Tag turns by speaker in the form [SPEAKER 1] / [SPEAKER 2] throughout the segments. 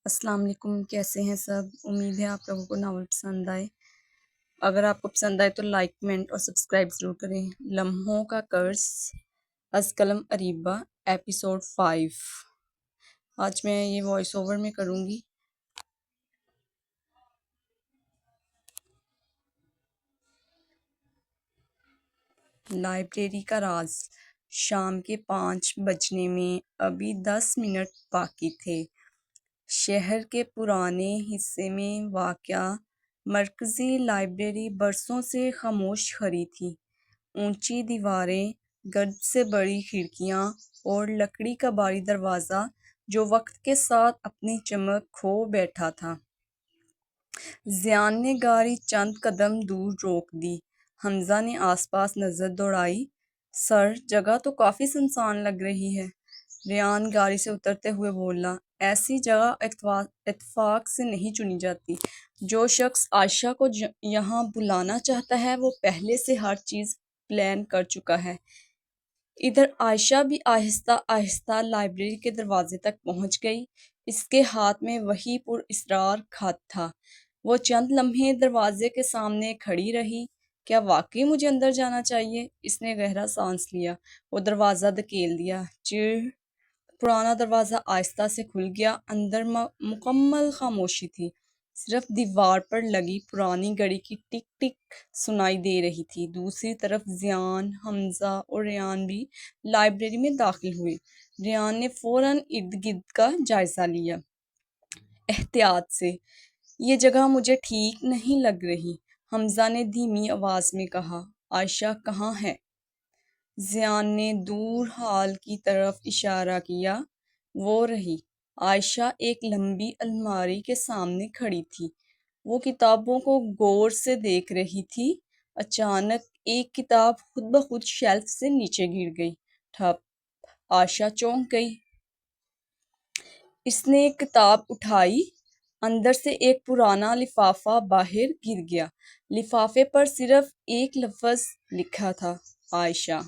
[SPEAKER 1] السلام علیکم، کیسے ہیں سب؟ امید ہے آپ لوگوں کو ناول پسند آئے۔ اگر آپ کو پسند آئے تو لائک، کمنٹ اور سبسکرائب ضرور کریں۔ لمحوں کا قرض، از قلم اریبہ، ایپیسوڈ 5۔ آج میں یہ وائس اوور میں کروں گی۔ لائبریری کا راز۔ شام کے 5 بجنے میں ابھی 10 منٹ باقی تھے۔ شہر کے پرانے حصے میں واقع مرکزی لائبریری برسوں سے خاموش کھڑی تھی۔ اونچی دیواریں، گرد سے بڑی کھڑکیاں اور لکڑی کا بھاری دروازہ جو وقت کے ساتھ اپنی چمک کھو بیٹھا تھا۔ زیان نے گاڑی چند قدم دور روک دی۔ حمزہ نے آس پاس نظر دوڑائی۔ سر، جگہ تو کافی سنسان لگ رہی ہے۔ ریان گاڑی سے اترتے ہوئے بولا، ایسی جگہ اتفاق سے نہیں چنی جاتی۔ جو شخص عائشہ کو یہاں بلانا چاہتا ہے وہ پہلے سے ہر چیز پلان کر چکا ہے۔ ادھر عائشہ بھی آہستہ آہستہ لائبریری کے دروازے تک پہنچ گئی۔ اس کے ہاتھ میں وہی پر اصرار خط تھا۔ وہ چند لمحے دروازے کے سامنے کھڑی رہی۔ کیا واقعی مجھے اندر جانا چاہیے؟ اس نے گہرا سانس لیا۔ وہ دروازہ دھکیل دیا۔ پرانا دروازہ آہستہ سے کھل گیا۔ اندر مکمل خاموشی تھی۔ صرف دیوار پر لگی پرانی گھڑی کی ٹک ٹک سنائی دے رہی تھی۔ دوسری طرف زیان، حمزہ اور ریان بھی لائبریری میں داخل ہوئے۔ ریان نے فوراً ارد گرد کا جائزہ لیا۔ احتیاط سے، یہ جگہ مجھے ٹھیک نہیں لگ رہی، حمزہ نے دھیمی آواز میں کہا۔ عائشہ کہاں ہے؟ زیان نے دور ہال کی طرف اشارہ کیا۔ وہ رہی۔ عائشہ ایک لمبی الماری کے سامنے کھڑی تھی۔ وہ کتابوں کو غور سے دیکھ رہی تھی۔ اچانک ایک کتاب خود بخود شیلف سے نیچے گر گئی۔ ٹھپ! عائشہ چونک گئی۔ اس نے ایک کتاب اٹھائی۔ اندر سے ایک پرانا لفافہ باہر گر گیا۔ لفافے پر صرف ایک لفظ لکھا تھا، عائشہ۔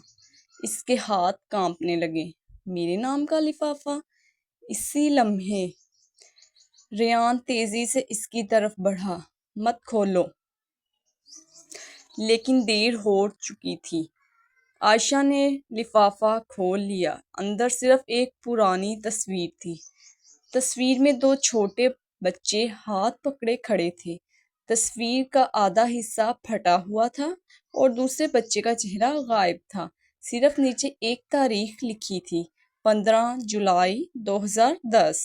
[SPEAKER 1] اس کے ہاتھ کانپنے لگے۔ میرے نام کا لفافہ؟ اسی لمحے ریان تیزی سے اس کی طرف بڑھا۔ مت کھولو! لیکن دیر ہو چکی تھی۔ عائشہ نے لفافہ کھول لیا۔ اندر صرف ایک پرانی تصویر تھی۔ تصویر میں 2 چھوٹے بچے ہاتھ پکڑے کھڑے تھے۔ تصویر کا آدھا حصہ پھٹا ہوا تھا اور دوسرے بچے کا چہرہ غائب تھا۔ صرف نیچے ایک تاریخ لکھی تھی، 15 جولائی 2010۔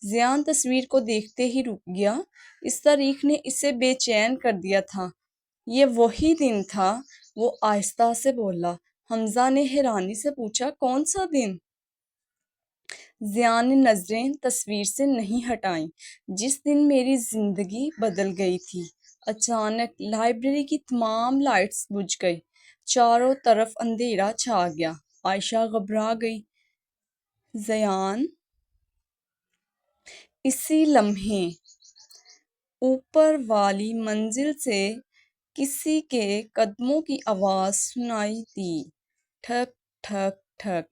[SPEAKER 1] زیان تصویر کو دیکھتے ہی رک گیا۔ اس تاریخ نے اسے بے چین کر دیا تھا۔ یہ وہی دن تھا۔ وہ آہستہ سے بولا۔ حمزہ نے حیرانی سے پوچھا، کون سا دن؟ زیان نے نظریں تصویر سے نہیں ہٹائیں۔ جس دن میری زندگی بدل گئی تھی۔ اچانک لائبریری کی تمام لائٹس بجھ گئی۔ چاروں طرف اندھیرا چھا گیا۔ عائشہ گھبرا گئی۔ زیان! اسی لمحے اوپر والی منزل سے کسی کے قدموں کی آواز سنائی دی۔ ٹھک ٹھک ٹھک!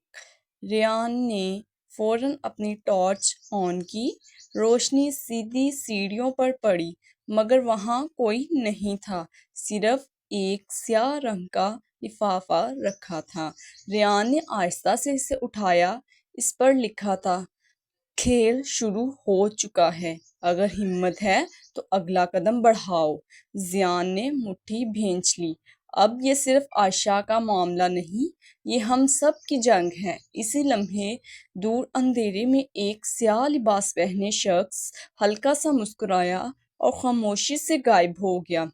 [SPEAKER 1] ریان نے فوراً اپنی ٹارچ آن کی۔ روشنی سیدھی سیڑھیوں پر پڑی، مگر وہاں کوئی نہیں تھا۔ صرف ایک سیاہ رنگ کا لفافہ رکھا تھا۔ ریان نے آہستہ سے اسے اٹھایا۔ اس پر لکھا تھا، کھیل شروع ہو چکا ہے، اگر ہمت ہے تو اگلا قدم بڑھاؤ۔ زیان نے مٹھی بھینچ لی۔ اب یہ صرف عائشہ کا معاملہ نہیں، یہ ہم سب کی جنگ ہے۔ اسی لمحے دور اندھیرے میں ایک سیاہ لباس پہنے شخص ہلکا سا مسکرایا اور خاموشی سے غائب ہو گیا۔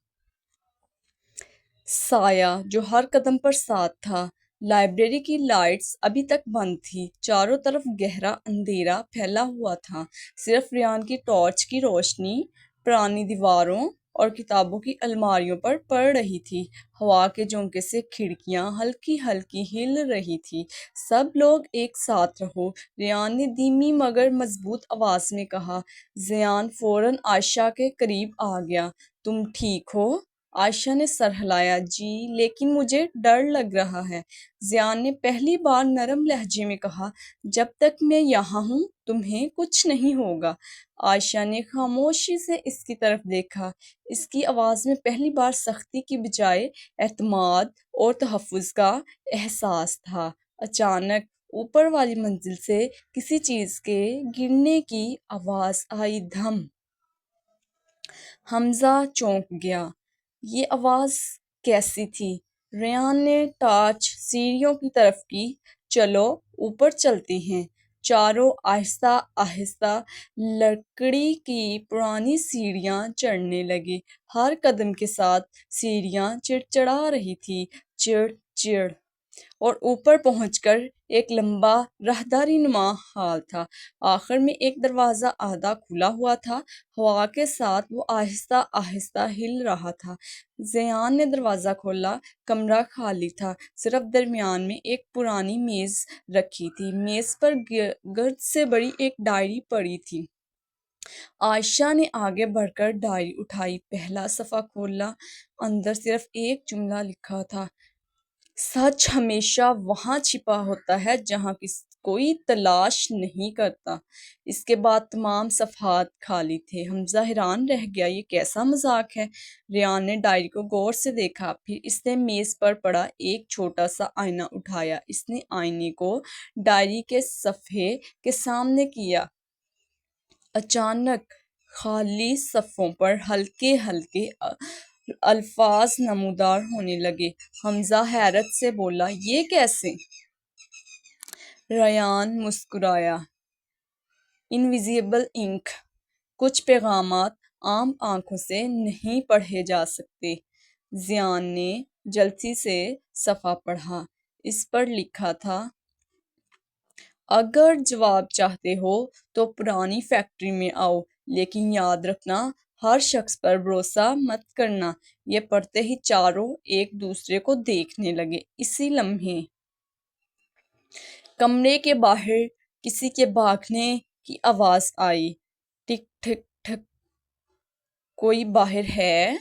[SPEAKER 1] سایہ جو ہر قدم پر ساتھ تھا۔ لائبریری کی لائٹس ابھی تک بند تھی۔ چاروں طرف گہرا اندھیرا پھیلا ہوا تھا۔ صرف ریان کی ٹارچ کی روشنی پرانی دیواروں اور کتابوں کی الماریوں پر پڑ رہی تھی۔ ہوا کے جھونکے سے کھڑکیاں ہلکی ہلکی ہل رہی تھی۔ سب لوگ ایک ساتھ رہو، ریان نے دھیمی مگر مضبوط آواز میں کہا۔ زیان فوراً عائشہ کے قریب آ گیا۔ تم ٹھیک ہو؟ عائشہ نے سر ہلایا۔ جی لیکن مجھے ڈر لگ رہا ہے، زیان نے پہلی بار نرم لہجے میں کہا۔ جب تک میں یہاں ہوں تمہیں کچھ نہیں ہوگا۔ عائشہ نے خاموشی سے اس کی طرف دیکھا۔ اس کی آواز میں پہلی بار سختی کی بجائے اعتماد اور تحفظ کا احساس تھا۔ اچانک اوپر والی منزل سے کسی چیز کے گرنے کی آواز آئی۔ دھم۔ حمزہ چونک گیا۔ یہ آواز کیسی تھی؟ ریان نے ٹارچ سیڑھیوں کی طرف کی۔ چلو اوپر چلتے ہیں۔ چاروں آہستہ آہستہ لکڑی کی پرانی سیڑھیاں چڑھنے لگے۔ ہر قدم کے ساتھ سیڑھیاں چڑچڑا رہی تھیں، چڑ چڑ، اور اوپر پہنچ کر ایک لمبا راہداری نما ہال تھا۔ آخر میں ایک دروازہ آدھا کھلا ہوا تھا، ہوا کے ساتھ وہ آہستہ آہستہ ہل رہا تھا۔ زیان نے دروازہ کھولا۔ کمرہ خالی تھا، صرف درمیان میں ایک پرانی میز رکھی تھی۔ میز پر گرد سے بڑی ایک ڈائری پڑی تھی۔ عائشہ نے آگے بڑھ کر ڈائری اٹھائی، پہلا صفحہ کھولا۔ اندر صرف ایک جملہ لکھا تھا: سچ ہمیشہ وہاں چھپا ہوتا ہے جہاں کوئی تلاش نہیں کرتا۔ اس کے بعد تمام صفحات خالی تھے۔ حمزہ حیران رہ گیا، یہ کیسا مذاق ہے؟ ریان نے ڈائری کو غور سے دیکھا، پھر اس نے میز پر پڑا ایک چھوٹا سا آئینہ اٹھایا۔ اس نے آئینے کو ڈائری کے صفحے کے سامنے کیا۔ اچانک خالی صفحوں پر ہلکے ہلکے الفاظ نمودار ہونے لگے۔ حمزہ حیرت سے بولا، یہ کیسے؟ ریان مسکرایا۔ انویزیبل انک۔ کچھ پیغامات عام آنکھوں سے نہیں پڑھے جا سکتے۔ زیان نے جلدی سے صفحہ پڑھا۔ اس پر لکھا تھا: اگر جواب چاہتے ہو تو پرانی فیکٹری میں آؤ، لیکن یاد رکھنا ہر شخص پر بھروسہ مت کرنا۔ یہ پڑھتے ہی چاروں ایک دوسرے کو دیکھنے لگے۔ اسی لمحے کمرے کے باہر کسی کے بھاگنے کی آواز آئی۔ ٹھک ٹھک ٹھک، کوئی باہر ہے؟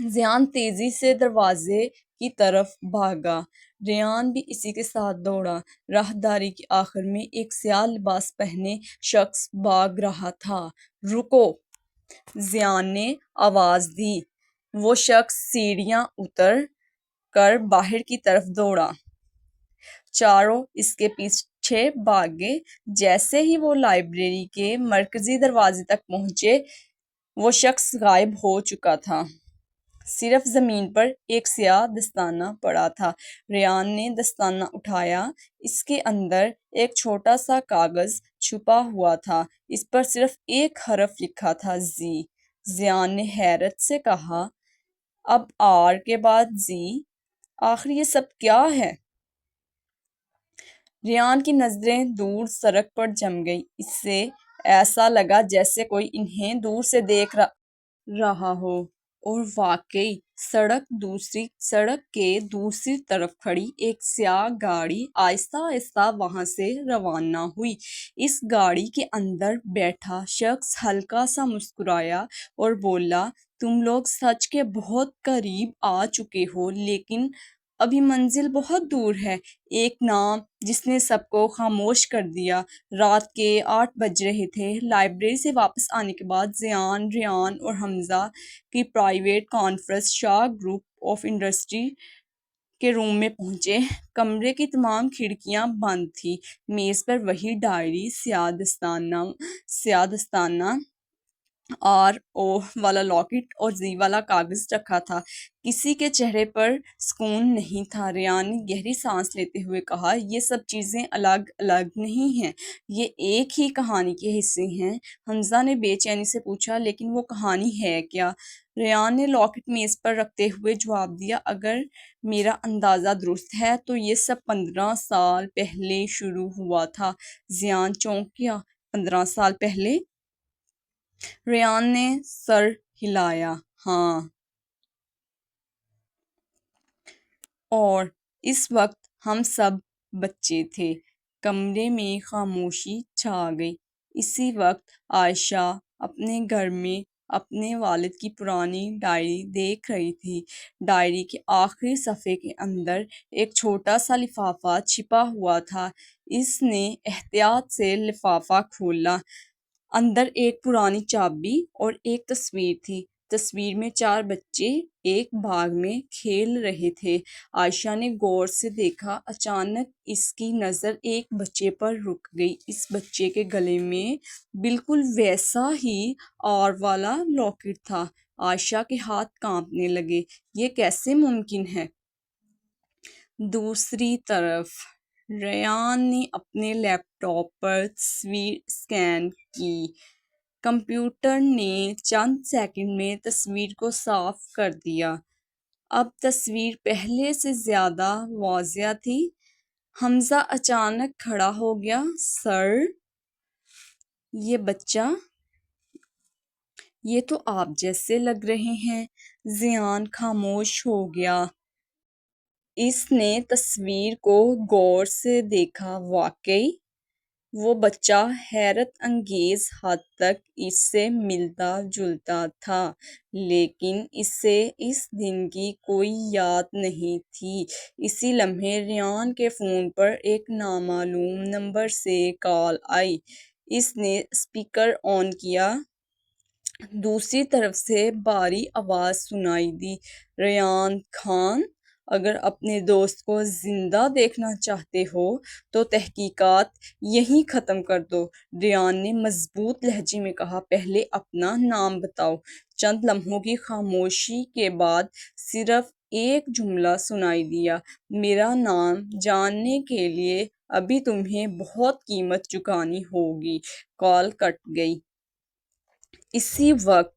[SPEAKER 1] زیان تیزی سے دروازے کی طرف بھاگا۔ ریان بھی اسی کے ساتھ دوڑا۔ راہداری کے آخر میں ایک سیاہ لباس پہنے شخص بھاگ رہا تھا۔ رکو! زیان نے آواز دی۔ وہ شخص سیڑھیاں اتر کر باہر کی طرف دوڑا۔ چاروں اس کے پیچھے بھاگے۔ جیسے ہی وہ لائبریری کے مرکزی دروازے تک پہنچے، وہ شخص غائب ہو چکا تھا۔ صرف زمین پر ایک سیاہ دستانہ پڑا تھا۔ ریان نے دستانہ اٹھایا۔ اس کے اندر ایک چھوٹا سا کاغذ چھپا ہوا تھا۔ اس پر صرف ایک حرف لکھا تھا: زی۔ زیان نے حیرت سے کہا، اب آر کے بعد زی؟ آخر یہ سب کیا ہے؟ ریان کی نظریں دور سڑک پر جم گئیں۔ اسے ایسا لگا جیسے کوئی انہیں دور سے دیکھ رہا ہو، اور واقعی سڑک کے دوسری طرف کھڑی ایک سیاہ گاڑی آہستہ آہستہ وہاں سے روانہ ہوئی۔ اس گاڑی کے اندر بیٹھا شخص ہلکا سا مسکرایا اور بولا، تم لوگ سچ کے بہت قریب آ چکے ہو، لیکن ابھی منزل بہت دور ہے۔ ایک نام جس نے سب کو خاموش کر دیا۔ رات کے 8 بج رہے تھے۔ لائبریری سے واپس آنے کے بعد زیان، ریان اور حمزہ کی private conference Shah group of industry کے روم میں پہنچے۔ کمرے کی تمام کھڑکیاں بند تھیں۔ میز پر وہی ڈائری، سیاہ دستانہ، آر او والا لاکٹ اور زی والا کاغذ رکھا تھا۔ کسی کے چہرے پر سکون نہیں تھا۔ ریان نے گہری سانس لیتے ہوئے کہا، یہ سب چیزیں الگ الگ نہیں ہیں، یہ ایک ہی کہانی کے حصے ہیں۔ حمزہ نے بے چینی سے پوچھا، لیکن وہ کہانی ہے کیا؟ ریان نے لاکٹ میز پر رکھتے ہوئے جواب دیا، اگر میرا اندازہ درست ہے تو یہ سب 15 سال پہلے شروع ہوا تھا۔ زیان چونک گیا۔ 15 سال پہلے؟ ریان نے سر ہلایا۔ ہاں۔ اور اس وقت ہم سب بچے تھے۔ کمرے میں خاموشی چھا گئی۔ اسی وقت عائشہ اپنے گھر میں اپنے والد کی پرانی ڈائری دیکھ رہی تھی۔ ڈائری کے آخری صفحے کے اندر ایک چھوٹا سا لفافہ چھپا ہوا تھا۔ اس نے احتیاط سے لفافہ کھولا۔ اندر ایک پرانی چابی اور ایک تصویر تھی۔ تصویر میں 4 بچے ایک باغ میں کھیل رہے تھے۔ عائشہ نے غور سے دیکھا۔ اچانک اس کی نظر ایک بچے پر رک گئی۔ اس بچے کے گلے میں بالکل ویسا ہی آر والا لاکٹ تھا۔ عائشہ کے ہاتھ کانپنے لگے۔ یہ کیسے ممکن ہے؟ دوسری طرف ریان نے اپنے لیپ ٹاپ پر تصویر اسکین کی۔ کمپیوٹر نے چند سیکنڈ میں تصویر کو صاف کر دیا۔ اب تصویر پہلے سے زیادہ واضح تھی۔ حمزہ اچانک کھڑا ہو گیا۔ سر، یہ بچہ، یہ تو آپ جیسے لگ رہے ہیں۔ ذیان خاموش ہو گیا۔ اس نے تصویر کو غور سے دیکھا۔ واقعی وہ بچہ حیرت انگیز حد تک اس سے ملتا جلتا تھا، لیکن اسے اس دن کی کوئی یاد نہیں تھی۔ اسی لمحے ریان کے فون پر ایک نامعلوم نمبر سے کال آئی۔ اس نے اسپیکر آن کیا۔ دوسری طرف سے بھاری آواز سنائی دی، ریان خان، اگر اپنے دوست کو زندہ دیکھنا چاہتے ہو تو تحقیقات یہیں ختم کر دو۔ ریان نے مضبوط لہجے میں کہا، پہلے اپنا نام بتاؤ۔ چند لمحوں کی خاموشی کے بعد صرف ایک جملہ سنائی دیا، میرا نام جاننے کے لیے ابھی تمہیں بہت قیمت چکانی ہوگی۔ کال کٹ گئی۔ اسی وقت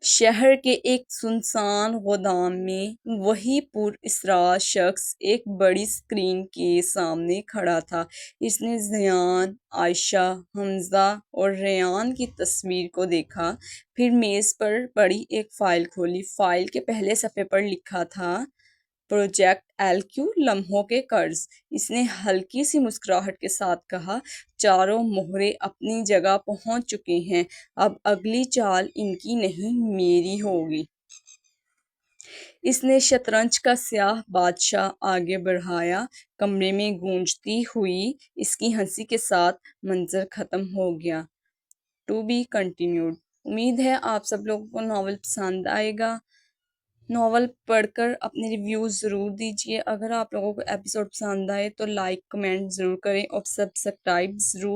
[SPEAKER 1] شہر کے ایک سنسان گودام میں وہی پراسرار شخص ایک بڑی اسکرین کے سامنے کھڑا تھا۔ اس نے ذیان، عائشہ، حمزہ اور ریان کی تصویر کو دیکھا، پھر میز پر پڑی ایک فائل کھولی۔ فائل کے پہلے صفحے پر لکھا تھا، پروجیکٹ LQ لمحوں کے قرض۔ اس نے ہلکی سی مسکراہٹ کے ساتھ کہا، چاروں مہرے اپنی جگہ پہنچ چکے ہیں، اب اگلی چال ان کی نہیں میری ہوگی۔ اس نے شطرنج کا سیاہ بادشاہ آگے بڑھایا۔ کمرے میں گونجتی ہوئی اس کی ہنسی کے ساتھ منظر ختم ہو گیا۔ To be continued. امید ہے آپ سب لوگوں کو ناول پسند آئے گا۔ ناول پڑھ کر اپنے ریویوز ضرور دیجیے۔ اگر آپ لوگوں کو ایپیسوڈ پسند آئے تو لائک، کمنٹ ضرور کریں اور سبسکرائب ضرور